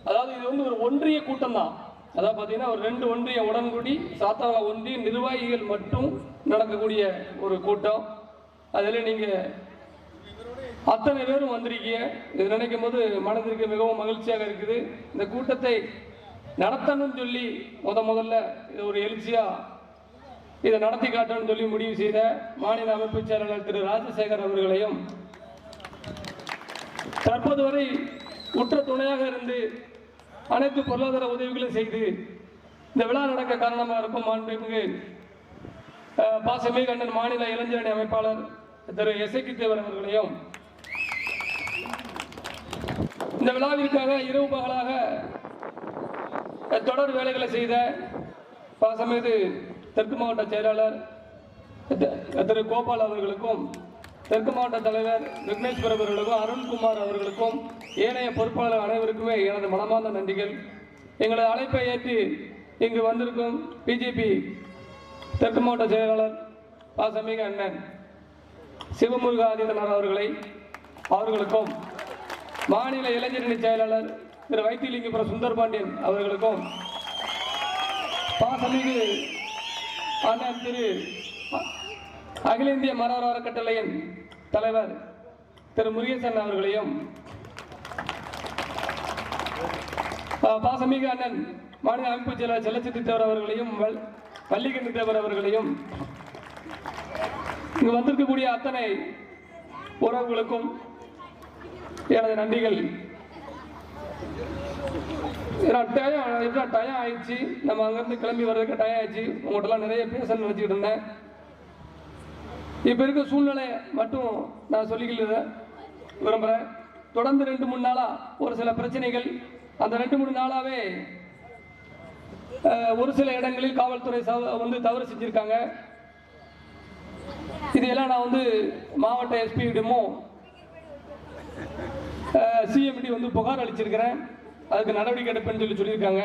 அதாவது இது வந்து ஒரு ஒன்றிய கூட்டம் தான். அதாவது பார்த்தீங்கன்னா ஒரு 2 ஒன்றிய உடன்குடி சாத்தான ஒன்றிய நிர்வாகிகள் மட்டும் நடக்கக்கூடிய ஒரு கூட்டம். அதில் நீங்கள் அத்தனை பேரும் வந்திருக்கீங்க. இது நினைக்கும் போது மனதிற்கு மிகவும் மகிழ்ச்சியாக இருக்குது. இந்த கூட்டத்தை நடத்தணும்னு சொல்லி முதல்ல இது ஒரு எழுச்சியாக இதை நடத்தி காட்டணும்னு சொல்லி முடிவு செய்த மாநில அமைப்பு செயலாளர் திரு ராஜசேகர் அவர்களையும், தற்போது வரை உற்ற துணையாக இருந்து அனைத்து பொருளாதார உதவிகளும் செய்து இந்த விழா நடக்க காரணமாக இருக்கும் மாண்புமிகு பாசமிகு அண்ணன் மாநில இளைஞரணி அமைப்பாளர் திரு எசக்கி தேவர் அவர்களையும், இந்த விழாவிற்காக இரவு பகலாக தொடர் வேலைகளை செய்த பாசமிகு தெற்கு மாவட்ட செயலாளர் திரு கோபால் அவர்களுக்கும், தெற்கு மாவட்ட தலைவர் விக்னேஸ்வர் அவர்களுக்கும், அருண்குமார் அவர்களுக்கும், ஏனைய பொறுப்பாளர் அனைவருக்குமே எனது மனமார்ந்த நன்றிகள். எங்களது அழைப்பை ஏற்று இங்கு வந்திருக்கும் பிஜேபி தெற்கு மாவட்ட செயலாளர் பாசமிகு அண்ணன் சிவமுருக ஆதித்தனார் அவர்களுக்கும், மாநில இளைஞரணி செயலாளர் திரு வைத்திலிங்கபுரம் சுந்தரபாண்டியன் அவர்களுக்கும், பாசமிகு அண்ணன் திரு அகில இந்திய மரவர் அறக்கட்டளையின் தலைவர் திரு முருகேசன் அவர்களையும், பாசமிகு அண்ணன் மாநில அமைப்பு செயலாளர் செல்லச்சித்தி தேவர் அவர்களையும், வள்ளிகண்ணி தேவர் அவர்களையும், இங்கு வந்திருக்கக்கூடிய அத்தனை உறவுகளுக்கும் எனது நன்றிகள். டயம் ஆயிடுச்சு, நம்ம அங்கிருந்து கிளம்பி வர்றதுக்கு டயம் ஆயிடுச்சு. உங்கள்கிட்டலாம் நிறைய பேசணும்னு நினச்சிக்கிட்டு இருந்தேன். இப்போ இருக்க சூழ்நிலை மட்டும் நான் சொல்லிக்கல விரும்புகிறேன். தொடர்ந்து 2-3 நாளாக ஒரு சில பிரச்சனைகள், அந்த 2-3 நாளாகவே ஒரு சில இடங்களில் காவல்துறை வந்து தவறு செஞ்சுருக்காங்க. இதையெல்லாம் நான் வந்து மாவட்ட எஸ்பியிடமும் சிஎம்டி வந்து புகார் அளிச்சிருக்கிறேன். அதுக்கு நடவடிக்கை எடுப்பேன்னு சொல்லியிருக்காங்க.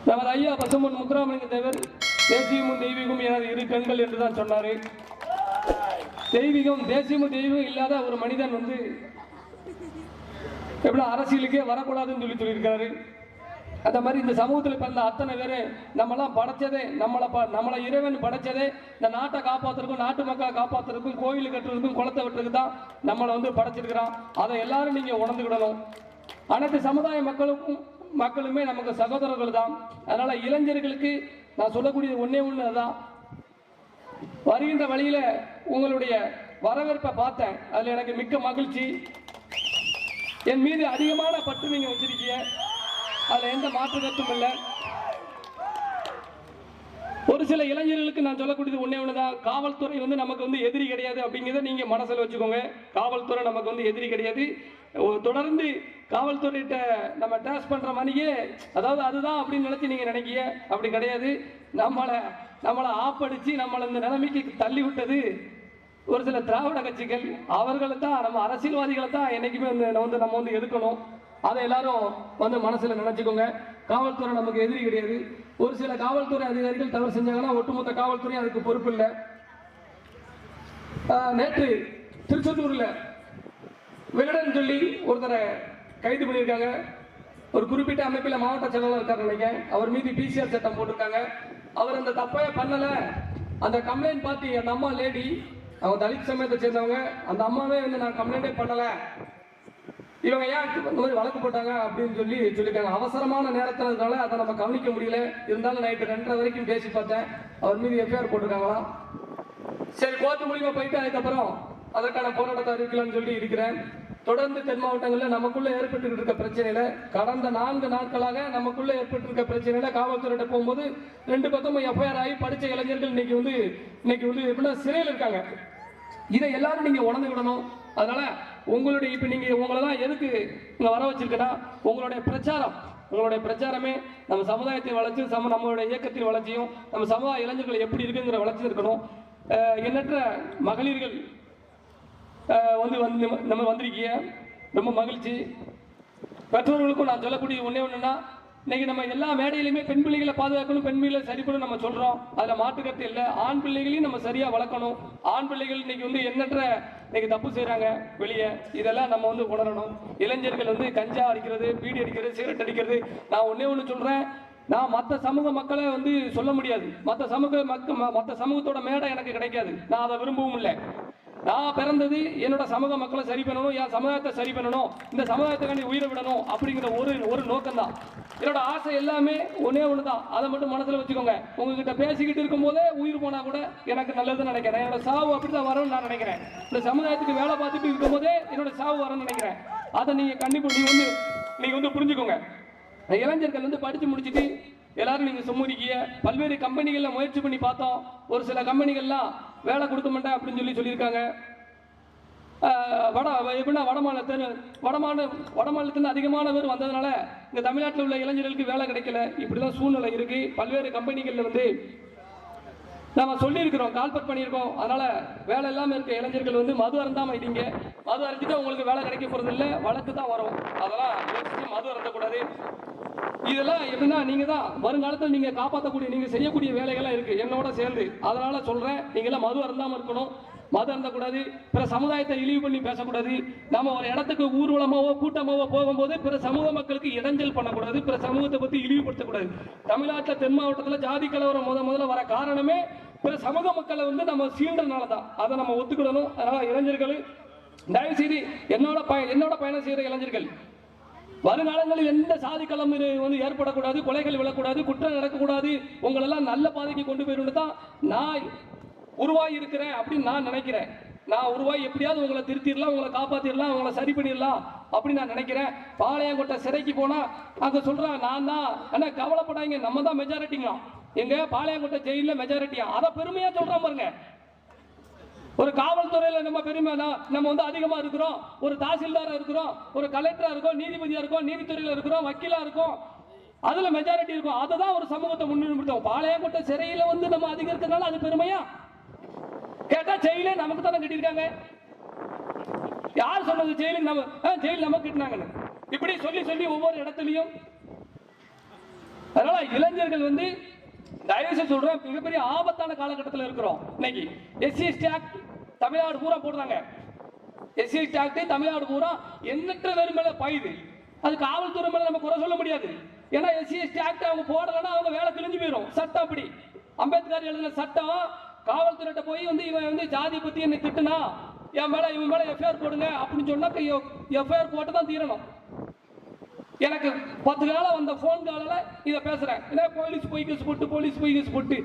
நமது ஐயா பசும்பொன் முத்துராமலிங்க தேவர் தேசியமும் தெய்வீகம் எனது 2 கண்கள் என்று தான் சொன்னார். தெய்வீகம் தேசியமும் தெய்வீகம் இல்லாத ஒரு மனிதன் வந்து எப்படி அரசியலுக்கே வரக்கூடாதுன்னு சொல்லியிருக்காரு. அந்த மாதிரி இந்த சமூகத்தில் பிறந்த அத்தனை பேர் நம்மளாம் படைச்சதே, நம்மளை இறைவன் படைச்சதே இந்த நாட்டை காப்பாற்றுறதுக்கும், நாட்டு மக்களை காப்பாற்றுறதுக்கும், கோயில் கட்டுறதுக்கும், குளத்தை வெட்டுறதுக்கு தான் நம்மளை வந்து படைச்சிருக்கிறான். அதை எல்லாரும் நீங்கள் உணர்ந்துக்கிடணும். அனைத்து சமுதாய மக்களுமே நமக்கு சகோதரர்கள் தான். அதனால இளைஞர்களுக்கு நான் சொல்லக்கூடியது ஒண்ணு தான். வருகின்ற வழியில உங்களுடைய வரவேற்பை பார்த்தேன். அதுல எனக்கு மிக்க மகிழ்ச்சி. என் மீது அதிகமான பற்று நீங்க வச்சிருக்கீங்க, அதுல எந்த மாற்று கருத்தும் இல்லை. ஒரு சில இளைஞர்களுக்கு நான் சொல்லக்கூடியது ஒண்ணுதான், காவல்துறை வந்து நமக்கு வந்து எதிரி கிடையாது அப்படிங்கிறத நீங்க மனசுல வச்சுக்கோங்க. காவல்துறை நமக்கு வந்து எதிரி கிடையாது. தொடர்ந்து காவல்துறையிட்ட நம்ம டேஸ் பண்ற மாதிரியே, அதாவது அதுதான் அப்படின்னு நினைச்சு நீங்க நினைக்கிய, அப்படி கிடையாது. நம்மளை ஆப்படிச்சு நம்மளை இந்த நிலைமைக்கு தள்ளி விட்டது ஒரு சில திராவிட கட்சிகள். அவர்களை தான், நம்ம அரசியல்வாதிகளை தான் என்னைக்குமே நம்ம வந்து எதுக்கணும். அதை எல்லாரும் வந்து மனசுல நினைச்சுக்கோங்க. காவல்துறை நமக்கு எதிரி கிடையாது. ஒரு சில காவல்துறை அதிகாரிகள் தவறு செஞ்சாங்கன்னா ஒட்டுமொத்த காவல்துறை அதுக்கு பொறுப்பு இல்லை. நேற்று திருச்செந்தூர்ல விகடன் சொல்லி ஒருத்தரை கைது பண்ணியிருக்காங்க. ஒரு குறிப்பிட்ட அமைப்பில் மாவட்ட செயலாளர் இருக்காரு நினைக்கிறேன். அவர் மீது பிசிஆர் சட்டம் போட்டிருக்காங்க. அவர் அந்த தப்பையே பண்ணல. அந்த கம்ப்ளைண்ட் பார்த்து அந்த அம்மா லேடி, அவங்க தலித் சமயத்தை சேர்ந்தவங்க, அந்த அம்மாவே வந்து நான் கம்ப்ளைண்டே பண்ணல, இவங்க ஏன் இந்த மாதிரி வழக்கு போட்டாங்க அப்படின்னு சொல்லியிருக்காங்க. அவசரமான நேரத்தினால அதை நம்ம கவனிக்க முடியல. இருந்தாலும் நைட்டு 2:30 வரைக்கும் பேசி பார்த்தேன். அவர் மீது எஃப்ஐஆர் போட்டிருக்காங்களா. சரி, கோர்ட்டு மூலியமா போயிட்டு அதுக்கப்புறம் அதற்கான போராட்டத்தை அறிவிக்கலாம்னு சொல்லி இருக்கிறேன். தொடர்ந்து தென் மாவட்டங்களில் நமக்குள்ள ஏற்பட்டு இருக்க பிரச்சனையில, கடந்த 4 நாட்களாக நமக்குள்ள ஏற்பட்டு இருக்க பிரச்சனையில காவல்துறையிட்ட போகும்போது 2 பக்கமும் எஃப்ஐஆர் ஆகி படிச்ச இளைஞர்கள் இன்னைக்கு வந்து எப்படின்னா சிறையில் இருக்காங்க. இதை எல்லாரும் நீங்க உணர்ந்துக்கிடணும். அதனால உங்களுடைய இப்ப நீங்க உங்களெல்லாம் எதுக்கு இங்க வர வச்சிருக்கா, உங்களுடைய பிரச்சாரமே நம்ம சமுதாயத்தை வளர்ச்சி, நம்மளுடைய இயக்கத்தின் வளர்ச்சியும், நம்ம சமுதாய இளைஞர்கள் எப்படி இருக்குங்கிற வளர்ச்சி இருக்கணும். எண்ணற்ற மகளிர்கள் வந்து நம்ம வந்திருக்கீங்க, ரொம்ப மகிழ்ச்சி. பெற்றோர்களுக்கும் நான் சொல்லக்கூடிய ஒன்னே ஒண்ணுன்னா, இன்னைக்கு நம்ம எல்லா மேடையிலுமே பெண் பிள்ளைகளை பாதுகாக்கணும், பெண் பிள்ளைகளை சரி பண்ணணும் நம்ம சொல்றோம். அதுல மாற்றுக்கருத்து இல்லை. ஆண் பிள்ளைகளையும் நம்ம சரியா வளர்க்கணும். ஆண் பிள்ளைகள் இன்னைக்கு வந்து எண்ணற்ற இன்னைக்கு தப்பு செய்யறாங்க வெளியே. இதெல்லாம் நம்ம வந்து உணரணும். இளைஞர்கள் வந்து கஞ்சா அடிக்கிறது, பீடி அடிக்கிறது, சிகரெட் அடிக்கிறது. நான் ஒன்னே ஒன்று சொல்றேன், நான் மற்ற சமூக மக்களை வந்து சொல்ல முடியாது. மற்ற சமூகத்தோட மேடை எனக்கு கிடைக்காது. நான் அதை விரும்பவும் இல்லை. நான் பிறந்தது என்னோட சமூக மக்களை சரி பண்ணணும், என் சமுதாயத்தை சரி பண்ணணும், இந்த சமுதாயத்துக்காண்டி உயிரை விடணும் அப்படிங்கிற ஒரு நோக்கம் தான். என்னோட ஆசை எல்லாமே ஒன்னே ஒன்று தான். அதை மட்டும் மனசில் வச்சுக்கோங்க. உங்ககிட்ட பேசிக்கிட்டு இருக்கும் போதே உயிர் போனா கூட எனக்கு நல்லதுன்னு நினைக்கிறேன். என்னோட சாவு அப்படிதான் வரும்னு நான் நினைக்கிறேன். இந்த சமுதாயத்துக்கு வேலை பார்த்துட்டு இருக்கும் போதே என்னோட சாவு வரும்னு நினைக்கிறேன். அதை நீங்க கண்டிப்பா நீங்க வந்து புரிஞ்சுக்கோங்க. இளைஞர்கள் வந்து படிச்சு முடிச்சுட்டு எல்லாரும் நீங்க சும்முறிக்கிய பல்வேறு கம்பெனிகள்ல முயற்சி பண்ணி பார்த்தோம். ஒரு சில கம்பெனிகள்லாம் வேலை கொடுக்க மாட்டேன் அப்படின்னு சொல்லியிருக்காங்க. வடமாநிலத்தில் அதிகமான பேர் வந்ததுனால இந்த தமிழ்நாட்டில் உள்ள இளைஞர்களுக்கு வேலை கிடைக்கல. இப்படிதான் சூழ்நிலை இருக்கு. பல்வேறு கம்பெனிகள்ல வந்து நம்ம சொல்லியிருக்கிறோம், கால்பட் பண்ணியிருக்கோம். அதனால வேலை இல்லாமல் இருக்க இளைஞர்கள் வந்து மது அருந்தாம இடிங்க. மது அரைஞ்சிட்டு உங்களுக்கு வேலை கிடைக்க போறது இல்லை, வழக்கு தான் வரும். அதெல்லாம் மது அருந்தக்கூடாது. இதெல்லாம் எப்படின்னா நீங்க தான் வருங்காலத்தில் நீங்க காப்பாற்றக்கூடிய நீங்க செய்யக்கூடிய வேலைகள்லாம் இருக்கு என்னோட சேர்ந்து. அதனால சொல்றேன், நீங்க எல்லாம் மது அருந்தாம இருக்கணும். மது அருந்தக்கூடாது. பிற சமுதாயத்தை இழிவு பண்ணி பேசக்கூடாது. நம்ம ஒரு இடத்துக்கு ஊர்வலமாவோ கூட்டமாவோ போகும்போது பிற சமூக மக்களுக்கு இடைஞ்சல் பண்ணக்கூடாது. பிற சமூகத்தை பத்தி இழிவுபடுத்தக்கூடாது. தமிழ்நாட்டில் தென் மாவட்டத்தில் ஜாதி கலவரம் முதல்ல வர காரணமே பிற சமூக மக்களை வந்து நம்ம சீன்றனால தான். அதை நம்ம ஒத்துக்கிடணும். அதனால இளைஞர்கள் தயவு செய்து என்னோட பயணம் செய்யற இளைஞர்கள் வருங்காலங்களில் எந்த சாதி களம் வந்து ஏற்படக்கூடாது, கொலைகள் விழக்கூடாது, குற்றம் நடக்கக்கூடாது, உங்களெல்லாம் நல்ல பாதைக்கு கொண்டு போயிருந்து தான் நான் உருவாகி இருக்கிறேன் அப்படின்னு நான் நினைக்கிறேன். நான் உருவாகி எப்படியாவது உங்களை திருத்திடலாம், உங்களை காப்பாற்றிடலாம், உங்களை சரி பண்ணிடலாம் அப்படின்னு நான் நினைக்கிறேன். பாளையங்கோட்டை சிறைக்கு போனா அங்க சொல்றான் நான் தான். ஆனா கவலைப்படாங்க, நம்ம தான் மெஜாரிட்டிங்களாம். எங்க பாளையங்கோட்டை ஜெயில மெஜாரிட்டியா, அதை பெருமையா சொல்றான் பாருங்க. ஒரு காவல்துறையில நம்ம பெருமை, நம்ம வந்து அதிகமா இருக்கிறோம். ஒரு தாசில்தாரா இருக்கிறோம், ஒரு கலெக்டரா இருக்கோம், நீதிபதியா இருக்கோம், நீதித்துறையில இருக்கிறோம், வக்கீலா இருக்கோம். அதுல மெஜாரிட்டி இருக்கும். அதுதான் ஒரு சமூகத்தை முன்னிறுத்தோம். பாளையங்கோட்டை சிறையில வந்து நம்ம அதிகம் இருக்கிறதுனால அது பெருமையா? கேட்டா ஜெயிலே நமக்கு தானே கட்டியிருக்காங்க. யார் சொன்னது ஜெயிலுக்கு ஜெயில் நமக்கு கட்டினாங்கன்னு? இப்படி சொல்லி ஒவ்வொரு இடத்துலையும். அதனால இளைஞர்கள் வந்து தயவுசெய்து சொல்றேன், மிகப்பெரிய ஆபத்தான காலகட்டத்தில் இருக்கிறோம். இன்னைக்கு SC/ST ஆக்ட் தமிழ்நாடு பூரா போடுறாங்க. SC/ST ஆக்ட் தமிழ்நாடு பூரா எண்ணற்ற பேர் மேல பாயுது. அது காவல்துறை மேல நம்ம குறை சொல்ல முடியாது. ஏன்னா SC/ST ஆக்ட் அவங்க போடலன்னா அவங்க வேலை கிழிஞ்சு போயிடும். சட்டம் அப்படி. அம்பேத்கர் எழுதின சட்டம் காவல்துறையிட்ட போய் வந்து இவன் வந்து ஜாதி பத்தி என்ன திட்டுனா இவன் மேல FIR போடுங்க அப்படின்னு சொன்னா FIR போட்டு தான் தீரணும். எனக்கு 10 காலம் வந்த போன் காலில் இதை பேசுறேன். போலீஸ் போய் கேஸ் போட்டு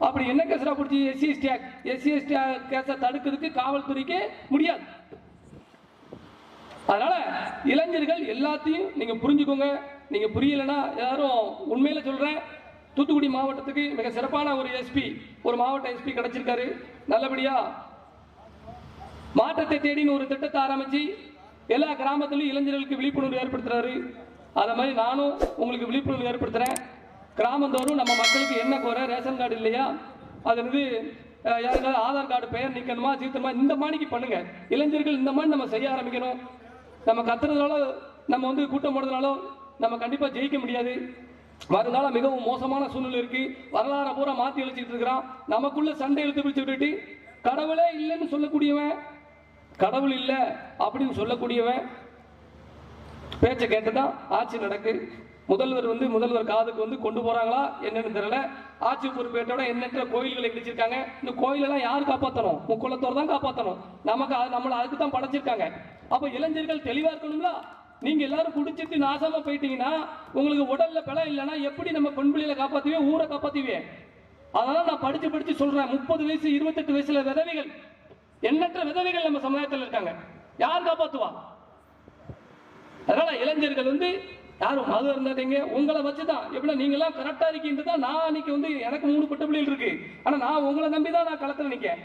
அப்படி என்ன கேஸ்ரா பிடிச்சி SC/ST கேஸை தடுக்கிறதுக்கு காவல்துறைக்கு முடியாது. அதனால இளைஞர்கள் எல்லாத்தையும் நீங்க புரிஞ்சுக்கோங்க. நீங்க புரியலன்னா யாரும் உண்மையில சொல்றேன், தூத்துக்குடி மாவட்டத்துக்கு மிக சிறப்பான ஒரு SP, ஒரு மாவட்ட SP கிடைச்சிருக்காரு. நல்லபடியா மாற்றத்தை தேடின்னு ஒரு திட்டத்தை ஆரம்பிச்சு எல்லா கிராமத்திலும் இளைஞர்களுக்கு விழிப்புணர்வு ஏற்படுத்துறாரு. அதை மாதிரி நானும் உங்களுக்கு விழிப்புணர்வு ஏற்படுத்துறேன். கிராமந்தோறும் நம்ம மக்களுக்கு என்ன குறை, ரேஷன் கார்டு இல்லையா, அது வந்து யாருக்காவது ஆதார் கார்டு பெயர் நீக்கணுமா, சீர்த்தணுமா, இந்த மாதிரிக்கு பண்ணுங்க. இளைஞர்கள் இந்த மாதிரி நம்ம செய்ய ஆரம்பிக்கணும். நம்ம கத்துறதுனால நம்ம வந்து கூட்டம் போடுறதுனால நம்ம கண்டிப்பா ஜெயிக்க முடியாது. வருங்காலம் மிகவும் மோசமான சூழ்நிலை இருக்கு. வரலாறு பூரா மாத்தி எழுச்சிட்டு இருக்கிறான். நமக்குள்ள சண்டை இழுத்து பிடிச்சு விட்டுட்டு கடவுளே இல்லைன்னு சொல்லக்கூடியவன், கடவுள் இல்லை அப்படின்னு சொல்லக்கூடியவன் பேச்சை கேட்டுதான் ஆட்சி நடக்கு. முதல்வர் காதுக்கு வந்து கொண்டு போறாங்களா என்னன்னு தெரியல. ஆட்சி பொறுப்பேற்றோட எண்ணற்ற கோயில்களை இடிச்சிருக்காங்க. இந்த கோயிலெல்லாம் யார் காப்பாற்றணும்? முக்குளத்தோர் தான் காப்பாற்றணும். நம்மளை அதுக்கு தான் படைச்சிருக்காங்க. அப்ப இளைஞர்கள் தெளிவா இருக்கணும்ல. நீங்க எல்லாரும் குடிச்சிட்டு நாசமா போயிட்டீங்கன்னா உங்களுக்கு உடல்ல பலம் இல்லைன்னா எப்படி நம்ம பெண் பிள்ளைகளை காப்பாத்துவே, ஊரை காப்பாத்துவே? அதனால நான் படிச்சு சொல்றேன், 30 வயசு 28 வயசுல விதவைகள், எண்ணற்ற விதவைகள் நம்ம சமுதாயத்தில் இருக்காங்க. யார் காப்பாத்துவா? அதனால இளைஞர்கள் வந்து யாரும் மது இருந்தாதீங்க. உங்களை வச்சுதான் எப்படி நீங்க எல்லாம் கரெக்டா இருக்கீங்கன்னு தான் நான் அன்னைக்கு வந்து எனக்கு 3 பட்ட பிள்ளைகள் இருக்கு. ஆனா நான் உங்களை நம்பி தான் நான் களத்துல நிக்கேன்.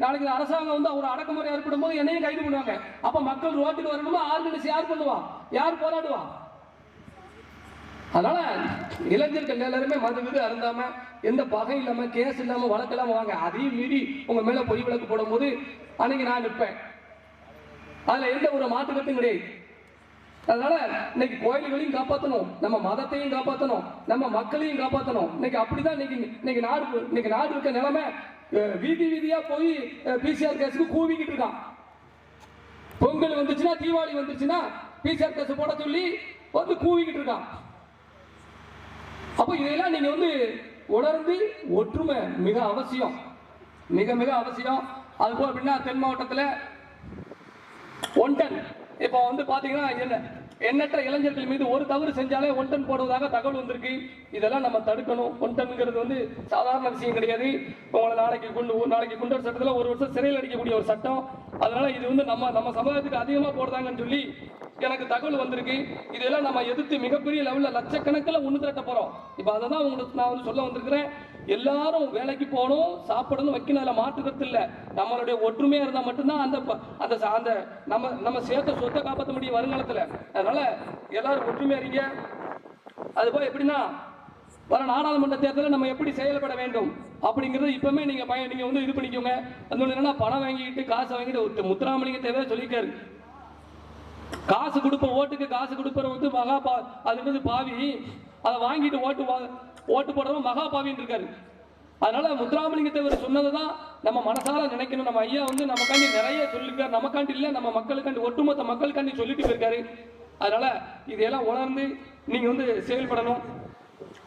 நாளைக்கு அரசாங்கம் வந்து ஒரு அடக்குமுறை ஏற்படும் போது என்னையும் கைது பண்ணுவாங்க. அப்ப மக்கள் ரோட்டுக்கு வரணுமா? ஆர்கனைஸ் யார் பண்ணுவா? யார் போராடுவா? அதனால இளைஞர்கள் எல்லாருமே மது அருந்தாம, எந்த பகை இல்லாம, கேஸ் இல்லாம, வழக்கு இல்லாம வாங்க. அதையும் மீறி உங்க மேல பொய் வழக்கு போடும் போது அன்னைக்கு நான் நிற்பேன். அதுல எந்த ஒரு மாற்றுக்கட்டும் கிடையாது. அதனால இன்னைக்கு கோயில்களையும் காப்பாற்றணும், நம்ம மதத்தையும் காப்பாற்றணும், நம்ம மக்களையும் காப்பாற்றணும். இன்னைக்கு அப்படிதான் இன்னைக்கு நாடு இருக்க நிலைமை. வீதி வீதியா போய் பிசிஆர் கேஸுக்கு கூவிக்கிட்டு இருக்கான். பொங்கல் வந்துச்சுன்னா, தீபாவளி வந்துச்சுன்னா பிசிஆர் கேஸ் போட சொல்லி வந்து கூவிக்கிட்டு இருக்கான். அப்போ இதெல்லாம் நீங்க வந்து உணர்ந்து ஒற்றுமை மிக அவசியம், மிக மிக அவசியம். அதுபோல் அப்படின்னா தென் மாவட்டத்தில் ஒன்டன் இப்போ வந்து பாத்தீங்கன்னா எண்ணற்ற இளைஞர்கள் மீது ஒரு தவறு செஞ்சாலே ஒன்டன் போடுவதாக தகவல் வந்திருக்கு. இதெல்லாம் நம்ம தடுக்கணும். ஒன்டன்ங்கிறது வந்து சாதாரண விஷயம் கிடையாது. உங்களை நாளைக்கு குண்டர் சட்டத்தில் 1 வருஷம் சிறையில் அடிக்கக்கூடிய ஒரு சட்டம். அதனால இது வந்து நம்ம சமுதாயத்துக்கு அதிகமாக போடுறாங்கன்னு சொல்லி எனக்கு தகவல் வந்திருக்கு. இதெல்லாம் நம்ம எதிர்த்து மிகப்பெரிய லெவலில் லட்சக்கணக்கில் ஒன்று திரட்ட போறோம். இப்போ அதை தான் உங்களுக்கு நான் வந்து சொல்ல வந்திருக்கிறேன். எல்லாரும் வேலைக்கு போகணும், சாப்பிடணும், வைக்கணும், அதில் மாற்றுக்கிறது இல்லை. நம்மளுடைய ஒற்றுமையா இருந்தால் மட்டும்தான் அந்த நம்ம சேர்த்த சொத்தை காப்பாற்ற முடியும் வருங்காலத்தில். அதனால எல்லாரும் ஒற்றுமையா இருங்க. அதுபோல் எப்படின்னா வர நாடாளுமன்ற தேர்தலில் நம்ம எப்படி செயல்பட வேண்டும் அப்படிங்கிறது இப்பவுமே நீங்க வந்து இது பண்ணிக்கோங்க. அது என்னன்னா பணம் வாங்கிட்டு காசை வாங்கிட்டு முத்துராமலிங்க தேவை சொல்லியிருக்காரு. காசு கொடுப்ப ஓட்டுக்கு காசு கொடுப்பற வந்து அது பாவி, அதை வாங்கிட்டு ஓட்டு போடுறவங்க மகாபாவின்னு இருக்காரு. அதனால முத்துராமலிங்க தேவர் சொன்னதுதான் நம்ம மனசால நினைக்கணும். நம்ம ஐயா வந்து நமக்காண்டி நிறைய சொல்லியிருக்காரு. நமக்காண்டி இல்ல, நம்ம மக்களுக்காண்டி, ஒட்டுமொத்த மக்களுக்காண்டி சொல்லிட்டு போயிருக்காரு. அதனால இதையெல்லாம் உணர்ந்து நீங்க வந்து செயல்படணும்.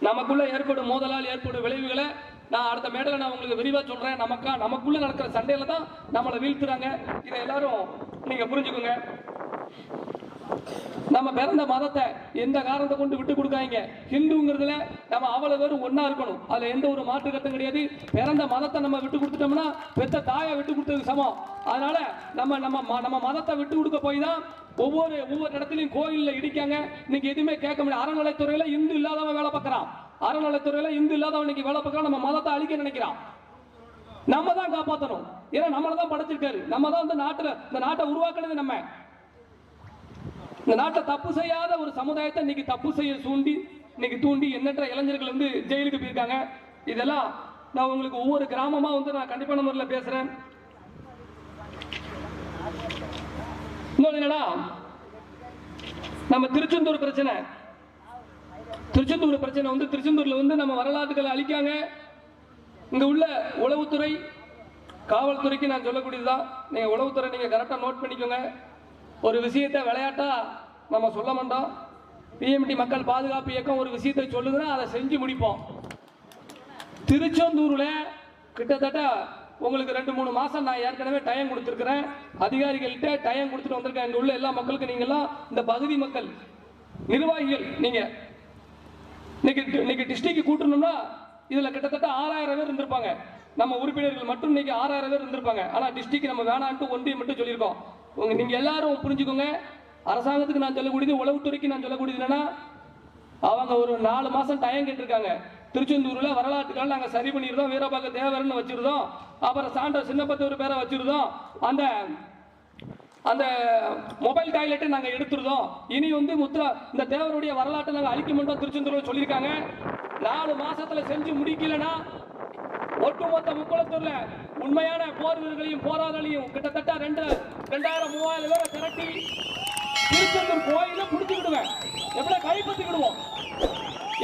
நமக்குள்ள ஏற்படும் மோதலால் ஏற்படும் விளைவுகளை நான் அடுத்த மேடையில் நான் உங்களுக்கு விரிவா சொல்றேன். நமக்குள்ள நடக்கிற சண்டையில தான் நம்மளை வீழ்த்துறாங்க. இதை எல்லாரும் நீங்க புரிஞ்சுக்கோங்க. நம்ம பிறந்த மதத்தை எந்த காரணத்தை கொண்டு விட்டு கொடுக்காங்க. ஹிந்துங்கிறதுல நம்ம அவ்வளவு பேரும் ஒன்னா இருக்கணும். அதுல எந்த ஒரு மாற்று கருத்தும் கிடையாது. பிறந்த மதத்தை நம்ம விட்டு கொடுத்துட்டோம்னா பெத்த தாயை விட்டு கொடுத்ததுக்கு சமம். அதனால நம்ம மதத்தை விட்டு கொடுக்க போய் தான் ஒவ்வொரு இடத்துலையும் கோயில்ல இடிக்காங்க. இன்னைக்கு எதுவுமே கேட்க முடியாது. அறநிலைத்துறையில இந்து இல்லாதவன் வேலை பார்க்கறான். அறநிலைத்துறையில இந்து இல்லாதவன் இன்னைக்கு வேலை பார்க்கறான். நம்ம மதத்தை அழிக்க நினைக்கிறான். நம்ம தான் காப்பாற்றணும். ஏன்னா நம்மளை தான் படைச்சிருக்காரு. நம்ம தான் இந்த நாட்டை உருவாக்குனது. நம்ம இந்த நாட்டை தப்பு செய்யாத ஒரு சமுதாயத்தை இன்னைக்கு தப்பு செய்ய தூண்டி எண்ணற்ற இளைஞர்கள் வந்து ஜெயிலுக்கு போயிருக்காங்க. இதெல்லாம் நான் உங்களுக்கு ஒவ்வொரு கிராமமா வந்து நான் கண்டிப்பான முறையில் பேசுறேன். இன்னொன்னு என்னன்னா, நம்ம திருச்செந்தூர் பிரச்சனை வந்து திருச்செந்தூர்ல வந்து நம்ம வரலாற்றுகளை அழிக்காங்க. இங்க உள்ள உளவுத்துறை, காவல்துறைக்கு நான் சொல்லக்கூடியதுதான். நீங்க உளவுத்துறை நீங்க கரெக்டா நோட் பண்ணிக்கோங்க. ஒரு விஷயத்தை விளையாட்டா நம்ம சொல்ல மாட்டோம். பிஎம்டி மக்கள் பாதுகாப்பு இயக்கம் ஒரு விஷயத்தை சொல்லுதுன்னா அதை செஞ்சு முடிப்போம். திருச்செந்தூர்ல கிட்டத்தட்ட உங்களுக்கு 2-3 மாசம் நான் ஏற்கனவே டைம் கொடுத்துருக்கிறேன். அதிகாரிகள்கிட்ட டைம் கொடுத்துட்டு வந்திருக்கேன். இங்க உள்ள எல்லா மக்களுக்கு நீங்கெல்லாம் இந்த பகுதி மக்கள் நிர்வாகிகள் நீங்க இன்னைக்கு டிஸ்ட்ரிக்ட் கூட்டணும்னா இதுல கிட்டத்தட்ட 6000 பேர் இருந்திருப்பாங்க. நம்ம உறுப்பினர்கள் மட்டும் இன்னைக்கு 6000 பேர் இருந்திருப்பாங்க. ஆனா டிஸ்ட்ரிக்ட் நம்ம வேணான்ட்டு ஒன்றியம் மட்டும் சொல்லியிருக்கோம். நீங்க எல்லாரும் புரிஞ்சுக்கோங்க. அரசாங்கத்துக்கு நான் சொல்லக்கூடியது, உளவுத்துறைக்கு நான் சொல்லக்கூடியது என்னன்னா, அவங்க ஒரு 4 மாசம் டைம் கேட்டிருக்காங்க. திருச்செந்தூர்ல வரலாற்றுக்காக நாங்க சரி பண்ணிருந்தோம். வீரபாக தேவர்னு வச்சிருந்தோம். அப்புறம் சான்ற சின்னப்பத்தூர் பேரை வச்சிருந்தோம். அந்த மொபைல் டாய்லெட்டை நாங்க எடுத்துருந்தோம். இனி வந்து இந்த தேவருடைய வரலாற்றை நாங்க அழிக்க மாட்டோம் திருச்செந்தூர்ல சொல்லியிருக்காங்க. 4 மாசத்துல செஞ்சு முடிக்கலன்னா ஒட்டுமொத்த முக்குளத்தூர்ல உண்மையான போர் வீரர்களையும் போராளிகளையும் கிட்டத்தட்ட 2000-3000 பேரை திரட்டி திருச்செந்தூர் கோயில புடிச்சுக்கிடுவேன். எப்படி கைப்பற்றிக்கிடுவோம்.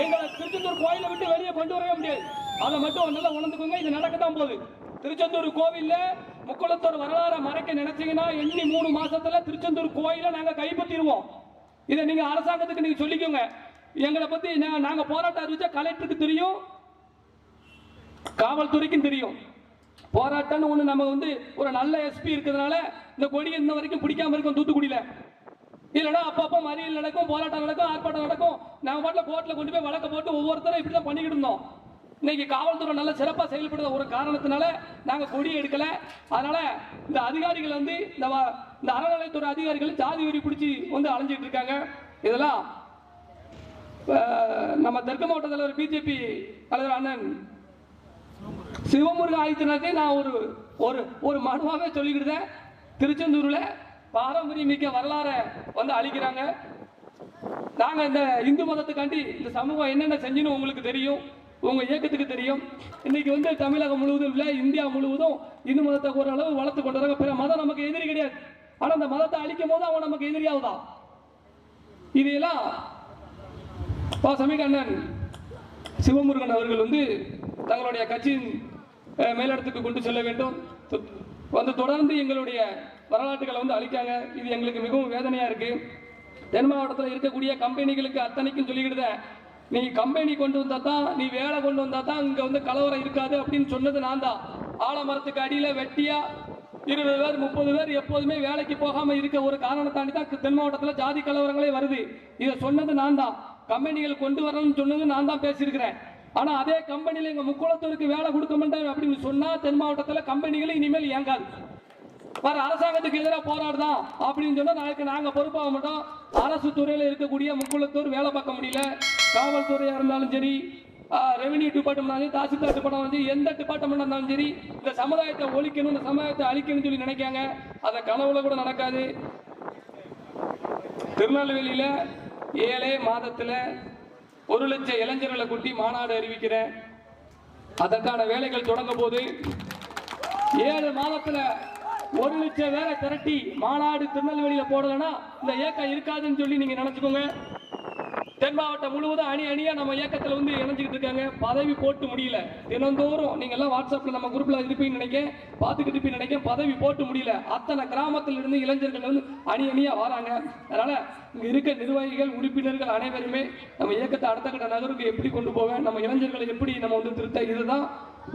எங்களை திருச்செந்தூர் கோயிலை விட்டு வெளியே கொண்டு வரவே முடியாது. அதை மட்டும் நல்லா உணர்ந்துக்கோங்க. இது நடக்கத்தான் போகுது. திருச்செந்தூர் கோவில்ல முக்குளத்தூர் வரலாறு மறைக்க நினைச்சீங்கன்னா எண்ணி 3 மாசத்துல திருச்செந்தூர் கோயிலை நாங்க கைப்பற்றிடுவோம். இதை நீங்க அரசாங்கத்துக்கு நீங்க சொல்லிக்கோங்க. எங்களை பத்தி நாங்க போராட்டம் அறிவிச்சா கலெக்டருக்கு தெரியும், காவல்துறைக்கும் தெரியும். போராட்டம்னு ஒண்ணு நம்ம வந்து ஒரு நல்ல எஸ்பி இருக்கிறதுனால இந்த கொடியை இன்ன வரைக்கும் பிடிக்காம இருக்கும் தூத்துக்குடியில. இல்லைன்னா அப்பப்போ மறியல் நடக்கும், போராட்டம் நடக்கும், ஆர்ப்பாட்டம் நடக்கும். நாங்க பாட்டில் கோர்ட்ல கொண்டு போய் வழக்க போட்டு ஒவ்வொருத்தரும் இப்படிதான் பண்ணிக்கிட்டு இருந்தோம். இன்னைக்கு காவல்துறை நல்ல சிறப்பாக செயல்படுற ஒரு காரணத்தினால நாங்க கொடி எடுக்கல. அதனால இந்த அதிகாரிகள் வந்து இந்த அறநிலைத்துறை அதிகாரிகள் ஜாதி வெறி பிடிச்சி வந்து அலைஞ்சிட்டு இருக்காங்க. இதெல்லாம் நம்ம தெற்கு மாவட்ட தலைவர் பிஜேபி தலைவர் அண்ணன் சிவமுருகன் ஆதித்தனாத்தை நான் ஒரு மனுவாவே சொல்லிக்கிட்டேன். திருச்செந்தூர்ல பாரம்பரியமிக்க வரலாறை வந்து அழிக்கிறாங்க. நாங்க இந்த இந்து மதத்துக்காண்டி இந்த சமூகம் என்னென்ன செஞ்சுன்னு உங்களுக்கு தெரியும், உங்க இயக்கத்துக்கு தெரியும். இன்னைக்கு வந்து தமிழகம் முழுவதும் இல்ல, இந்தியா முழுவதும் இந்து மதத்தை ஓரளவு வளர்த்து கொண்டு வராங்க. பிற மதம் நமக்கு எதிரி கிடையாது. ஆனா அந்த மதத்தை அழிக்கும் போது அவன் நமக்கு எதிரியாவதான். இதையெல்லாம் சமீகண்ணன் சிவமுருகன் அவர்கள் வந்து தங்களுடைய கட்சியின் மேலிடத்துக்கு கொண்டு செல்ல வேண்டும். தொடர்ந்து எங்களுடைய வரலாற்றுகளை வந்து அழிக்காங்க. இது எங்களுக்கு மிகவும் வேதனையா இருக்கு. தென் மாவட்டத்தில் இருக்கக்கூடிய கம்பெனிகளுக்கு அத்தனைக்கும் சொல்லிக்கிட்டு, நீ கம்பெனி கொண்டு வந்தா தான், நீ வேலை கொண்டு வந்தா தான் இங்க வந்து கலவரம் இருக்காது அப்படின்னு சொன்னது நான் தான். ஆலமரத்துக்கு அடியில வெட்டியா 20 பேர் 30 பேர் எப்போதுமே வேலைக்கு போகாம இருக்க ஒரு காரணத்தாண்டி தான் தென் மாவட்டத்தில் ஜாதி கலவரங்களே வருது. இதை சொன்னது நான் தான். கம்பெனிகள் கொண்டு வரணும்னு சொன்னது நான் தான் பேசியிருக்கிறேன். ஆனா அதே கம்பெனியில எங்க முக்குளத்தூருக்கு வேலை கொடுக்க மாட்டேன் அப்படின்னு சொன்னா தென் மாவட்டத்தில் கம்பெனிகள் இனிமேல் இயங்காது. வர அரசாங்கத்துக்கு எதிராக போராடுதான் அப்படின்னு சொன்னா நாளைக்கு நாங்க பொறுப்பாக மாட்டோம். அரசு துறையில இருக்கக்கூடிய முக்குளத்தூர் வேலை பார்க்க முடியல. காவல்துறையா இருந்தாலும் சரி, ரெவென்யூ டிபார்ட்மெண்ட், தாசில்தார் டிபார்ட்மெண்ட், எந்த டிபார்ட்மெண்ட் இருந்தாலும் சரி, இந்த சமுதாயத்தை ஒழிக்கணும், இந்த சமுதாயத்தை அழிக்கணும்னு சொல்லி நினைக்காங்க. அதை கனவுல கூட நடக்காது. திருநெல்வேலியில 7 மாதத்துல 1 லட்சம் இளைஞர்களை கூட்டி மாநாடு அறிவிக்கிறேன். அதற்கான வேலைகள் தொடங்க போது 7 மாதத்துல 1 லட்சம் பேரை திரட்டி மாநாடு திருநெல்வேலியில போடலன்னா இந்த இயக்கம் இருக்காதுன்னு சொல்லி நீங்க நினைச்சுக்கோங்க. தென் மாவட்டம் முழுவதும் அணியா நம்ம இயக்கத்தில் வந்து இணைஞ்சிக்கிட்டு இருக்காங்க. பதவி போட்டு முடியல. தினந்தோறும் நீங்க எல்லாம் வாட்ஸ்அப்ல நம்ம குரூப்ல இருப்பீங்கன்னு நினைக்கிறேன், பார்த்துக்கிட்டு இருப்பீங்கன்னு நினைக்கிறேன். பதவி போட்டு முடியல. அத்தனை கிராமத்தில் இருந்து இளைஞர்கள் வந்து அணியா வராங்க. அதனால இங்க இருக்க நிர்வாகிகள், உறுப்பினர்கள் அனைவருமே நம்ம இயக்கத்தை அடுத்த கட்ட நகருக்கு எப்படி கொண்டு போக, நம்ம இளைஞர்களை எப்படி நம்ம வந்து திருத்த, இதுதான்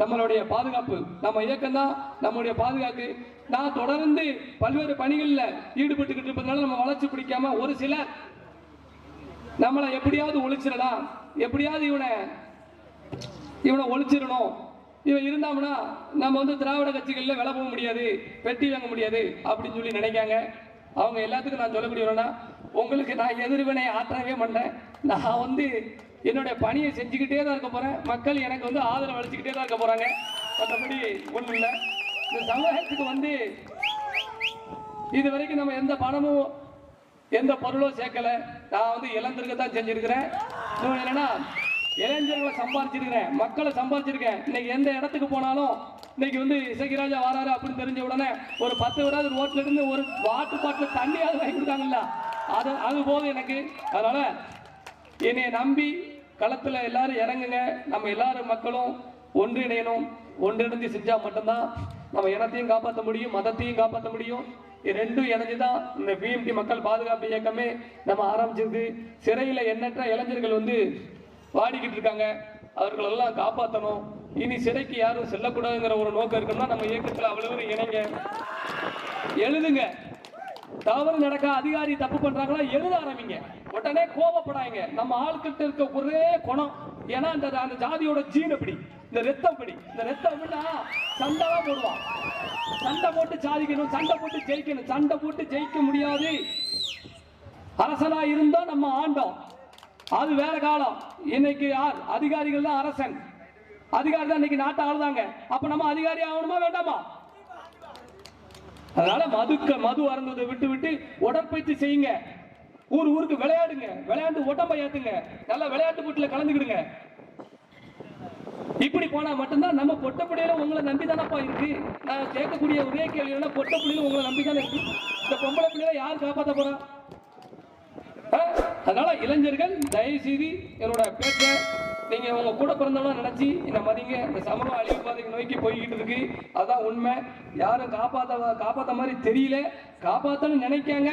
நம்மளுடைய பாதுகாப்பு. நம்ம இயக்கம் தான் நம்மளுடைய பாதுகாப்பு. நான் தொடர்ந்து பல்வேறு பணிகளில் ஈடுபட்டுக்கிட்டு இருப்பதனால நம்ம வளர்ச்சி பிடிக்காம ஒரு சில நம்மளை எப்படியாவது ஒழிச்சிடலாம், எப்படியாவது இவனை ஒழிச்சிடணும், இவன் இருந்தாம்னா நம்ம வந்து திராவிட கட்சிகளில் விலை போக முடியாது, பெட்டி வாங்க முடியாது அப்படின்னு சொல்லி நினைக்காங்க. அவங்க எல்லாத்துக்கும் நான் சொல்லக்கூடியவனா, உங்களுக்கு நான் எதிர்வினை ஆற்றவே மாட்டேன். நான் வந்து என்னுடைய பணியை செஞ்சுக்கிட்டே தான் இருக்க போறேன். மக்கள் எனக்கு வந்து ஆதரவு அளிச்சுக்கிட்டே தான் இருக்க போறாங்க. மற்றபடி ஒன்றும் இல்லை. இந்த சமூகத்துக்கு வந்து இது வரைக்கும் நம்ம எந்த பணமும் எந்த பொருளும் சேர்க்கல. நான் வந்து இளைஞருக்கு தான் செஞ்சிருக்கிறேன். என்னன்னா இளைஞர்களை சம்பாதிச்சிருக்கிறேன், மக்களை சம்பாதிச்சிருக்கேன். இன்னைக்கு எந்த இடத்துக்கு போனாலும் இன்னைக்கு வந்து இசைக்கிராஜா வராரு அப்படின்னு தெரிஞ்ச உடனே ஒரு 10 பேராவது ரோட்ல இருந்து ஒரு வாட்டர் பாட்டில் தண்ணியாவது வாங்கி கொடுத்தாங்கல்ல, அது போதும் எனக்கு. அதனால என்னைய நம்பி களத்துல எல்லாரும் இறங்குங்க. நம்ம எல்லாரும் மக்களும் ஒன்றிணையணும். ஒன்றிணைந்து செஞ்சா மட்டும்தான் நம்ம இனத்தையும் காப்பாற்ற முடியும், மதத்தையும் காப்பாற்ற முடியும். ரெண்டும் இணைஞ்சுதான் இந்த பிஎம்டி மக்கள் பாதுகாப்பு இயக்கமே நம்ம ஆரம்பிச்சிருக்கு. சிறையில எண்ணற்ற இளைஞர்கள் வந்து வாடிக்கிட்டு இருக்காங்க. அவர்கள் எல்லாம் காப்பாற்றணும். இனி சிறைக்கு யாரும் செல்லக்கூடாதுங்கிற ஒரு நோக்கம் இருக்குன்னா நம்ம இயக்கத்தில் அவ்வளவு இணைங்க. எழுதுங்க. தவறு நடக்க அதிகாரி தப்பு பண்றாங்களா எழுத ஆரம்பிங்க. உடனே கோபப்படாங்க. நம்ம ஆட்கிட்ட இருக்க ஒரே குணம், ஏன்னா அந்த ஜாதியோட ஜீன் அப்படி, இந்த ரத்தம் அப்படி. இந்த ரத்தம் அப்படின்னா சண்டை தான் போடுவான். சண்டை போட்டு சாதிக்கணும், சண்டை போட்டு ஜெயிக்கணும். சண்டை போட்டு ஜெயிக்க முடியாது. அரசனா இருந்தா நம்ம ஆண்டோம், அது வேற காலம். இன்னைக்கு யார் அதிகாரிகள் தான் அரசன், அதிகாரி தான் இன்னைக்கு நாட்டை ஆளுதாங்க. அப்ப நம்ம அதிகாரி ஆகணுமா வேண்டாமா? அதனால மது அருந்ததை விட்டு உடற்பயிற்சி செய்யுங்க. ஊருக்கு விளையாடுங்க, விளையாண்டு உடம்பை ஏத்துங்க, நல்ல விளையாட்டு போட்டியில கலந்துக்கிடுங்க. இப்படி போனா மட்டும்தான் நம்ம பொட்டப்படியில உங்களை நம்பி தானப்பா இருக்கு. நான் கேட்கக்கூடிய ஒரே கேள்வி என்ன, பொட்டப்படியில உங்களை நம்பி தானே இருக்கு. இந்த பொம்பளை பிள்ளைய யார் காப்பாற்ற போறா? அதனால இளைஞர்கள் தயவு செய்து என்னோட பேச்ச நீங்க உங்க கூட பிறந்தவங்க நினைச்சு இந்த மதிங்க. இந்த சமூக அழிவு பாதைக்கு நோக்கி போய்கிட்டு இருக்கு, அதான் உண்மை. யாரும் காப்பாத்த மாதிரி தெரியல. காப்பாத்தன்னு நினைக்காங்க,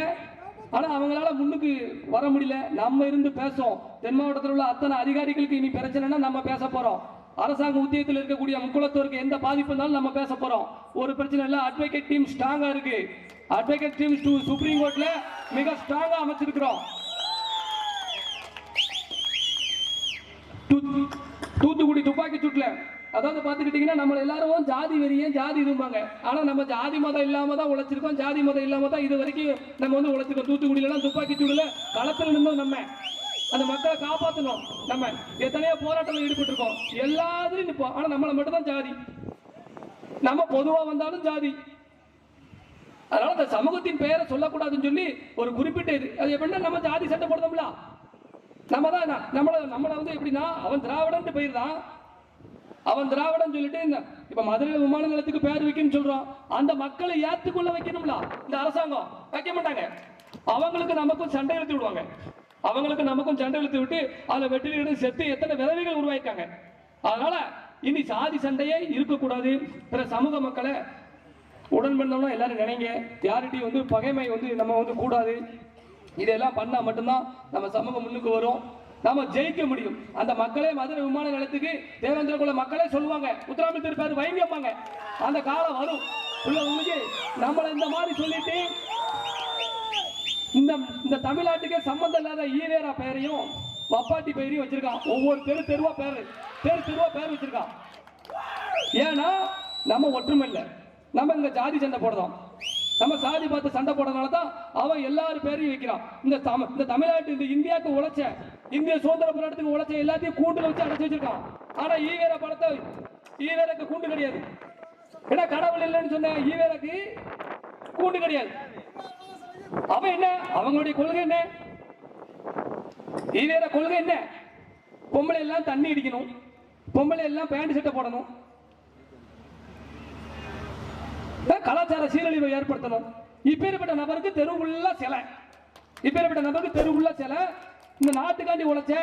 ஆனா அவங்களால முன்னுக்கு வர முடியல. நம்ம இருந்து பேசுவோம். தென் மாவட்டத்தில் உள்ள அத்தனை அதிகாரிகளுக்கு இனி பிரச்சனைனா நம்ம பேச போறோம். அரசாங்க உத்தியோகத்தில் இருக்கக்கூடிய முக்குளத்தோருக்கு எந்த பாதிப்பு இருந்தாலும் நம்ம பேச போறோம். ஒரு பிரச்சனை இல்லை. அட்வொகேட் டீம் ஸ்ட்ராங்கா இருக்கு. அட்வொகேட் டீம் சுப்ரீம் கோர்ட்ல மிக ஸ்ட்ராங்கா அமைச்சிருக்கிறோம். தூத்துக்குடி துப்பாக்கி சூட்ல அதாவது பாத்துக்கிட்டீங்கன்னா நம்ம எல்லாரும் ஜாதி வெறியன் ஜாதி இதும்பாங்க. ஆனா நம்ம ஜாதி மதம் இல்லாம தான் உழைச்சிருக்கோம். ஜாதி மதம் இல்லாம தான் இது வரைக்கும் நம்ம வந்து உழைச்சிருக்கோம். தூத்துக்குடியில துப்பாக்கி சூடுல களத்தில் இருந்தோம். நம்ம அந்த மக்களை காப்பாற்றணும். நம்ம எத்தனையோ போராட்டங்கள் ஈடுபட்டு இருக்கோம். எல்லாத்துலயும் நிற்போம். ஆனா நம்மளை மட்டும் தான் ஜாதி. நம்ம பொதுவா வந்தாலும் ஜாதி. அதனால இந்த சமூகத்தின் பெயரை சொல்லக்கூடாதுன்னு சொல்லி ஒரு குறிப்பிட்ட இது அது எப்படின்னா நம்ம ஜாதி சட்டை போடுறோம்ல, நம்ம தான் நம்மளை வந்து எப்படின்னா அவன் திராவிடன் போயிருந்தான். அவன் திராவிடன் சொல்லிட்டு இப்ப மதுரை விமான நிலையத்துக்கு பேர் வைக்கணும்னு சொல்றோம். அந்த மக்களை ஏத்துக்கொள்ள வைக்கணும்ல இந்த அரசாங்கம். வைக்க மாட்டாங்க. அவங்களுக்கு நமக்கும் சண்டை எழுத்து விடுவாங்க. அவங்களுக்கு நமக்கும் சண்டை இழுத்து விட்டு அதுல வெற்றிலிருந்து செத்து எத்தனை விதவைகள் உருவாயிருக்காங்க. அதனால இனி சாதி சண்டையே இருக்கக்கூடாது. பிற சமூக மக்களை உடன் பண்ணோம்னா எல்லாரும் நினைங்க, யார்கிட்டையும் வந்து பகைமை வந்து நம்ம வந்து கூடாது. இதெல்லாம் பண்ணா மட்டும்தான் நம்ம சமூகம் முன்னுக்கு வரும், நாம ஜெயிக்க முடியும். அந்த மக்களே மதுரை விமான நிலையத்துக்கு தேவேந்திர குல மக்களே சொல்லுவாங்க, முத்துராமலிங்க தேவர் பேர் வைங்கம்பாங்க. அந்த காலம் வரும். உங்களுக்கு நம்மள இந்த மாதிரி சொல்லிட்டு இந்த தமிழ்நாட்டுக்கே சம்பந்தம் இல்லாத ஈவேரா பெயரையும் வப்பாட்டி பெயரையும் வச்சிருக்கான். ஒவ்வொரு தெருவா பேர் வச்சிருக்கான். ஏன்னா நம்ம ஒற்றுமை இல்லை, நம்ம இங்க ஜாதி சண்டை போடுறோம். நம்ம சாதி பார்த்து சண்டை போடுறதுனால தான் அவன் எல்லாரும் பேரையும் வைக்கிறான். இந்த தமிழ்நாட்டு இந்த இந்தியாவுக்கு உழைச்ச, இந்திய சுதந்திர போராட்டத்துக்கு உழைச்ச எல்லாத்தையும் கூண்டுல வச்சு அடைச்சு வச்சிருக்கான். ஆனா ஈவேராக்கு கூண்டு கிடையாது. ஏன்னா கடவுள் இல்லைன்னு சொன்ன ஈவேராக்கு கூண்டு கிடையாது. அவன் என்ன, அவங்களுடைய கொள்கை என்ன, ஈவேரா கொள்கை என்ன? பொம்பளை எல்லாம் தண்ணி அடிக்கணும், பொம்பளை எல்லாம் பேண்ட் சட்டை போடணும், கலாச்சார சீரழிவை ஏற்படுத்தணும். இப்பேற்பட்ட நபருக்கு தெருவுள்ள சிலை, இந்த நாட்டுக்காண்டி உழைச்ச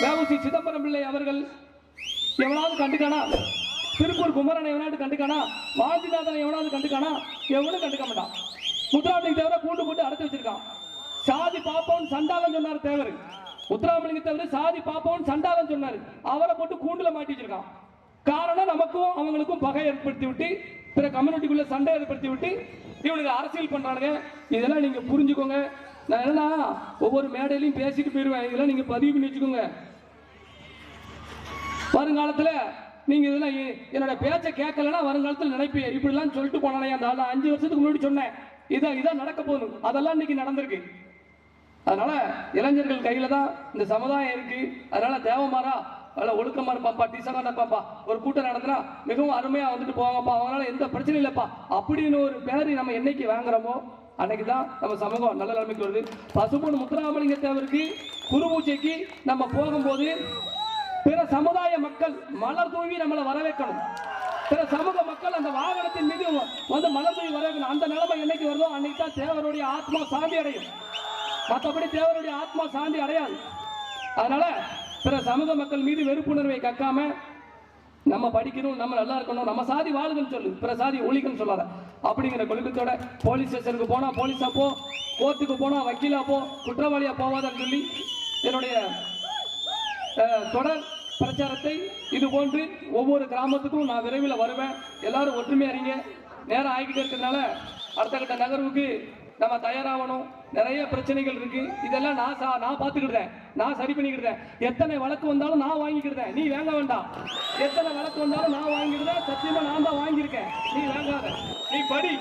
வேவுசி சிதம்பரம் பிள்ளை அவர்கள் எவனாவது கண்டுக்கானா? திருப்பூர் குமரனை எவனாவது கண்டுக்கானா? வாஞ்சிநாதனை எவனாவது கண்டுக்கானா? எவனும் கண்டுக்க மாட்டான். முத்துராமலிங்க தேவரை கூண்டு போட்டு அடைச்சு வச்சிருக்கான். சாதி பாப்போன்னு சண்டாளன் சொன்னார் தேவர். முத்துராமலிங்க தேவர் சாதி பாப்போன்னு சண்டாளன் சொன்னார், அவரை போட்டு கூண்டுல மாட்டி வச்சிருக்கான். காரணம் நமக்கும் அவங்களுக்கும் பகை ஏற்படுத்தி விட்டு, பிற கம்யூனிட்டிக்குள்ள சண்டை ஏற்படுத்தி விட்டு இவனுக்கு அரசியல் பண்றானுங்க. இதெல்லாம் நீங்க புரிஞ்சுக்கோங்க. நான் என்னன்னா ஒவ்வொரு மேடையிலையும் பேசிட்டு போயிருவேன், இதெல்லாம் நீங்க பதிவு பண்ணி வச்சுக்கோங்க. வருங்காலத்துல நீங்க இதெல்லாம் என்னோட பேச்சை கேட்கலன்னா வருங்காலத்தில் நினைப்பீங்க, இப்படிலாம் சொல்லிட்டு போனானே அந்த 5 வருஷத்துக்கு முன்னாடி சொன்னேன், இதான் நடக்க போகுது. அதெல்லாம் இன்னைக்கு நடந்திருக்கு. அதனால இளைஞர்கள் கையில தான் இந்த சமுதாயம் இருக்கு. அதனால தேவமாரா ஒழுக்கமா இருப்பாப்பா, டீசனா இருப்பாப்பா, ஒரு கூட்டம் நடத்தினா மிகவும் அருமையா வந்துட்டு போவாங்கப்பா, அவங்களால எந்த பிரச்சனையும் இல்லப்பா அப்படின்னு ஒரு பேரு நம்ம என்னைக்கு வாங்குறோமோ அன்னைக்குதான் நம்ம சமூகம் நல்ல நிலைமைக்கு வருது. பசும்பொன் முத்துராமலிங்க தேவருக்கு குருபூஜைக்கு நம்ம போகும்போது பிற சமுதாய மக்கள் மலர் தூவி நம்மளை வரவேற்கணும். பிற சமூக மக்கள் அந்த வாகனத்தின் மீது வந்து மலர் தூவி வரவேற்கணும். அந்த நிலைமை என்னைக்கு வருதோ அன்னைக்கு தான் தேவருடைய ஆத்மா சாந்தி அடையும். மற்றபடி தேவருடைய ஆத்மா சாந்தி அடையாது. அதனால பிற சமூக மக்கள் மீது வெறுப்புணர்வை கக்காம நம்ம படிக்கணும், நம்ம நல்லா இருக்கணும், நம்ம சாதி வாழுதுன்னு சொல்லு, பிற சாதி ஒழிக்கணும்னு சொல்லாத அப்படிங்கிற கொள்கையோட போலீஸ் ஸ்டேஷனுக்கு போனா போலீஸா போ, கோர்ட்டுக்கு போனா வக்கீலா போ, குற்றவாளியா போவாதன்னு சொல்லி என்னுடைய தொடர் பிரச்சாரத்தை இது போன்று ஒவ்வொரு கிராமத்துக்கும் நான் விரைவில் வருவேன். எல்லாரும் ஒற்றுமையா இருங்க. நேரம் ஆகிக்கிட்டு இருக்கிறதுனால அடுத்த கட்ட நகர்வுக்கு நம்ம தயாராகணும். நிறைய பிரச்சனைகள் இருக்கு, இதெல்லாம் நான் பார்த்துக்கிட்டேன், நான் சரி பண்ணிக்கிட்டேன். எத்தனை வழக்கு வந்தாலும் நான் வாங்கிக்கிட்டேன், நீ வாங்க வேண்டாம். எத்தனை வழக்கு வந்தாலும் நான் வாங்கிக்கிட்டேன், சத்தியமா நான் தான் வாங்கியிருக்கேன். நீ வாங்காத, நீ படி,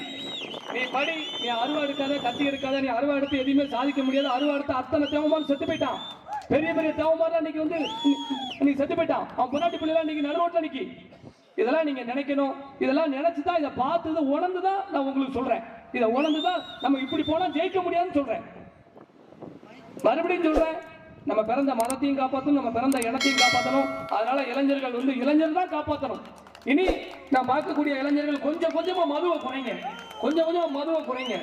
நீ அருவா எடுக்காத, கத்தி எடுக்காத. நீ அருவா எடுத்து எதுவுமே சாதிக்க முடியாது. அருவா எடுத்து அத்தனை தேவமான செத்து போயிட்டான். பெரிய தேவமான இன்னைக்கு வந்து நீ செத்து போயிட்டான். அவன் பொன்னாட்டி பிள்ளைலாம் இன்னைக்கு நடுவோட்டில் நிக்கி. இதெல்லாம் நீங்க நினைக்கணும். இதெல்லாம் நினைச்சுதான், இதை பார்த்து உணர்ந்துதான் நான் உங்களுக்கு சொல்றேன். இதை உணர்ந்துதான் நம்ம இப்படி போனா ஜெயிக்க முடியாதுன்னு சொல்றேன். மறுபடியும் சொல்றேன், நம்ம பிறந்த மதத்தையும் காப்பாற்றணும், நம்ம பிறந்த இடத்தையும் காப்பாற்றணும். அதனால இளைஞர்கள் வந்து இளைஞர் தான் காப்பாற்றணும். இனி நான் பார்க்கக்கூடிய இளைஞர்கள் கொஞ்சம் கொஞ்சமா மதுவை குறைங்க.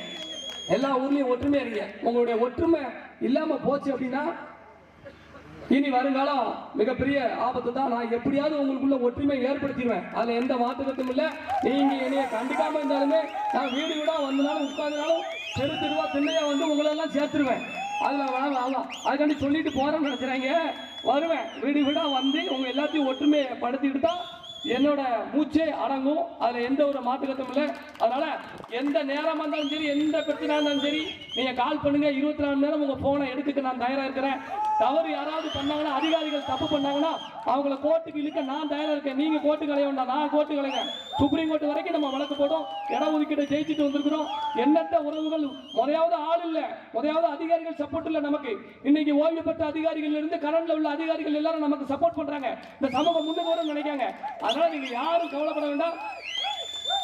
எல்லா ஊர்லயும் ஒற்றுமையா இருங்க. உங்களுடைய ஒற்றுமை இல்லாம போச்சு அப்படின்னா இனி வருங்காலம் மிகப்பெரிய ஆபத்து தான். நான் எப்படியாவது உங்களுக்குள்ள ஒற்றுமை ஏற்படுத்திடுவேன், அதுல எந்த மாற்றத்தும் இல்லை. நீங்க என்னைய கண்டுக்காம இருந்தாலுமே நான் வீடு வீடா வந்தாலும் உட்கார்ந்தாலும் தெருவா திண்ணையா வந்து உங்களெல்லாம் சேர்த்துருவேன். அதுல அதுக்காண்டி சொல்லிட்டு போறேன்னு நினைச்சுறாங்க. வருவேன், வீடு வீடா வந்து உங்க எல்லாத்தையும் ஒற்றுமையை படுத்திக்கிட்டு தான் என்னோட மூச்சே அடங்கும். அதுல எந்த ஒரு மாற்றுக்கட்டும் இல்லை. அதனால எந்த நேரம் இருந்தாலும் சரி, எந்த பிரச்சனை இருந்தாலும் சரி, நீங்க கால் பண்ணுங்க. 24 மணி நேரம் உங்க போனை எடுத்துக்க நான் தயாரா இருக்கிறேன். தவறு யாராவது பண்ணாங்கன்னா, அதிகாரிகள் தப்பு பண்ணாங்கன்னா அவங்கள கோர்ட்டுக்கு இழுக்க நான் தயாரா இருக்கேன். நீங்க கோர்ட்டுக்கு அலைய வேண்டாம், நான் கோர்ட்டுக்கு அலைங்க. சுப்ரீம் கோர்ட் வரைக்கும் நம்ம வழக்கு போட்டோம், இட ஒதுக்கீடு ஜெயிச்சுட்டு வந்திருக்கிறோம். எண்ணற்ற உறவுகள், முறையாவது ஆள் இல்லை, முறையாவது அதிகாரிகள் சப்போர்ட் இல்லை நமக்கு. இன்னைக்கு ஓய்வு பெற்ற அதிகாரிகள் இருந்து கரண்ட்ல உள்ள அதிகாரிகள் எல்லாரும் நமக்கு சப்போர்ட் பண்றாங்க. இந்த சமூகம் முன்னுக்கு வரும்னு நினைக்காங்க. அதனால நீங்க யாரும் கவலைப்பட வேண்டாம்.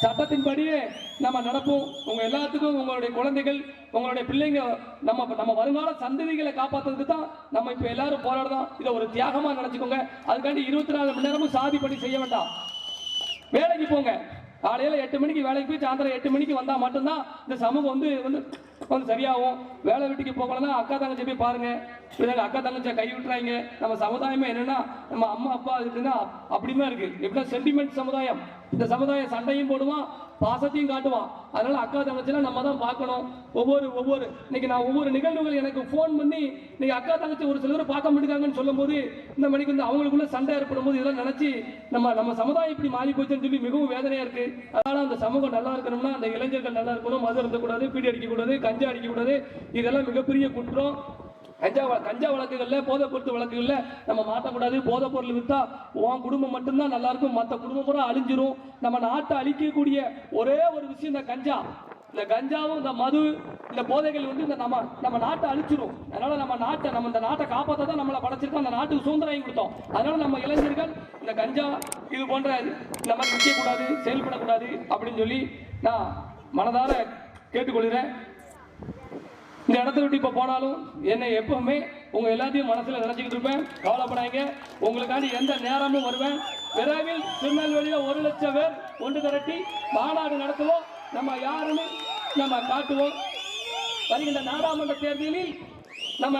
சட்டத்தின்படியே நம்ம நடப்போம். உங்க எல்லாத்துக்கும் உங்களுடைய குழந்தைகள், உங்களுடைய பிள்ளைங்க, நம்ம வருங்கால சந்ததிகளை காப்பாற்றுறதுக்கு தான் நம்ம இப்ப எல்லாரும் போராடுறோம். இதை ஒரு தியாகமா நினைச்சுக்கோங்க. அதுக்காண்டி 24 மணி நேரமும் சாதி பணி செய்ய வேண்டாம். வேலைக்கு போங்க, காலையில 8 மணிக்கு வேலைக்கு போய் சாயந்தரம் 8 மணிக்கு வந்தா மட்டும்தான் இந்த சமூகம் வந்து வந்து வந்து சரியாகும். வேலை வீட்டுக்கு போகலன்னா அக்கா தங்கச்சி போய் பாருங்க, அக்கா தங்கச்சியை கை விட்டுறாங்க. நம்ம சமுதாயமே என்னன்னா நம்ம அம்மா அப்பா இருக்குன்னா அப்படிமா இருக்கு. எப்படின்னா சென்டிமெண்ட் சமுதாயம். இந்த சமுதாயம் சண்டையும் போடுவான், பாசத்தையும் காட்டுவான். அதனால அக்கா தங்கச்சிலாம் நம்ம தான் பார்க்கணும். ஒவ்வொரு இன்னைக்கு நான் ஒவ்வொரு நிகழ்வுகள் எனக்கு ஃபோன் பண்ணி நீங்க அக்கா தங்கச்சி ஒரு சிலர் பார்க்க மாட்டேங்காங்கன்னு சொல்லும் போது இந்த மணிக்கு வந்து அவங்களுக்குள்ள சண்டை ஏற்படும் போது இதெல்லாம் நினைச்சு நம்ம சமுதாயம் இப்படி மாறி போச்சுன்னு சொல்லி மிகவும் வேதனையா இருக்கு. அதனால அந்த சமூகம் நல்லா இருக்கணும்னா அந்த இளைஞர்கள் நல்லா இருக்கணும், மது இருந்தக்கூடாது, பீடி அடிக்கக்கூடாது, கஞ்சா அடிக்கக்கூடாது. இதெல்லாம் மிகப்பெரிய குற்றம். கஞ்சா வழக்குகள்ல போதை பொருள் வழக்குகள்ல நம்ம மாட்டக்கூடாது. போதை பொருள் வித்தா உன் குடும்பம் மட்டும்தான் நல்லா இருக்கும், மற்ற குடும்பம் பூரா அழிஞ்சிரும். நம்ம நாட்டை அழிக்கக்கூடிய ஒரே ஒரு விஷயம் இந்த கஞ்சா. இந்த கஞ்சாவும் இந்த மது இந்த போதைகள் வந்து இந்த நம்ம நாட்டை அழிச்சிரும். அதனால நம்ம இந்த நாட்டை காப்பாற்ற தான் நம்மளை படைச்சிருக்கோம், அந்த நாட்டுக்கு சுதந்திரம் கொடுத்தோம். அதனால நம்ம இளைஞர்கள் இந்த கஞ்சா இது போன்ற இந்த மாதிரி விற்கக்கூடாது, செயல்படக்கூடாது அப்படின்னு சொல்லி நான் மனதார கேட்டுக்கொள்கிறேன். இந்த இடத்த விட்டு இப்ப போனாலும் என்னை எப்பவுமே உங்க எல்லாத்தையும் மனசுல நினைச்சுக்கிட்டு இருப்பேன். கவலைப்படாங்க, உங்களுக்காண்டி எந்த நேரமும் வருவேன். விரைவில் திருநெல்வேலியில 1,00,000 பேர் ஒன்று திரட்டி மாநாடு நடத்துவோம். நம்ம யாருன்னு நம்ம காட்டுவோம். வருகின்ற நாடாளுமன்ற தேர்தலில் நம்ம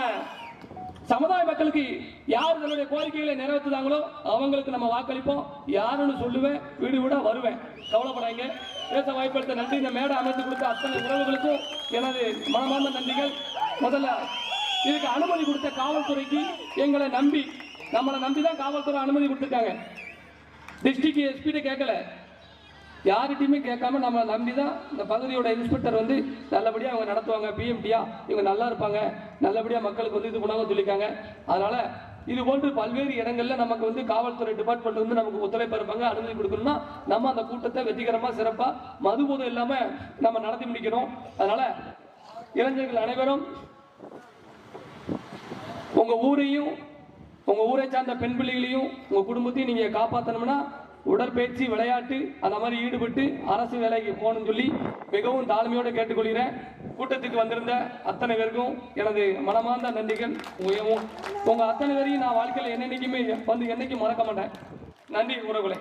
சமுதாய மக்களுக்கு யார் தன்னுடைய கோரிக்கைகளை நிறைவேற்றுதாங்களோ அவங்களுக்கு நம்ம வாக்களிப்போம். யாருன்னு சொல்லுவேன், வீடு வீடா வருவேன். கவலைப்படாங்க. பேச வாய்ப்பளித்த நன்றி. இந்த மேடை அமைத்து கொடுத்த அத்தனை உறவுகளுக்கும் எனது மனமார்ந்த நன்றிகள். முதல்ல இதுக்கு அனுமதி கொடுத்த காவல்துறைக்கு, நம்மளை நம்பி தான் காவல்துறை அனுமதி கொடுத்துருக்காங்க. டிஸ்ட்ரிக்ட் எஸ்பிட்ட கேட்கல, யார்கிட்டையுமே கேட்காம நம்ம நம்பி தான் இந்த பகுதியோட இன்ஸ்பெக்டர் வந்து நல்லபடியாக அவங்க நடத்துவாங்க. பிஎம்டியா இவங்க நல்லா இருப்பாங்க, நல்லபடியாக மக்களுக்கு வந்து இது பண்ணாங்க சொல்லியிருக்காங்க. அதனால இது போன்று பல்வேறு இடங்கள்ல நமக்கு வந்து காவல்துறை டிபார்ட்மெண்ட் வந்து நமக்கு ஒத்துழைப்பு இருப்பாங்க. அனுமதி கொடுக்கணும்னா நம்ம அந்த கூட்டத்தை வெற்றிகரமாக சிறப்பாக மதுபோதம் இல்லாம நம்ம நடத்தி முடிக்கணும். அதனால இளைஞர்கள் அனைவரும் உங்க ஊரையும் உங்க ஊரை சார்ந்த பெண் பிள்ளைகளையும் உங்க குடும்பத்தையும் நீங்க காப்பாற்றணும்னா உடற்பயிற்சி, விளையாட்டு அந்த மாதிரி ஈடுபட்டு அரசு வேலைக்கு போகணும்னு சொல்லி மிகவும் தாழ்மையோடு கேட்டுக்கொள்கிறேன். கூட்டத்துக்கு வந்திருந்த அத்தனை பேருக்கும் எனது மனமார்ந்த நன்றிகள். உங்க அத்தனை பேரையும் நான் வாழ்க்கையில் என்னைக்குமே வந்து என்னைக்கும் மறக்க மாட்டேன். நன்றி உறவுகளே.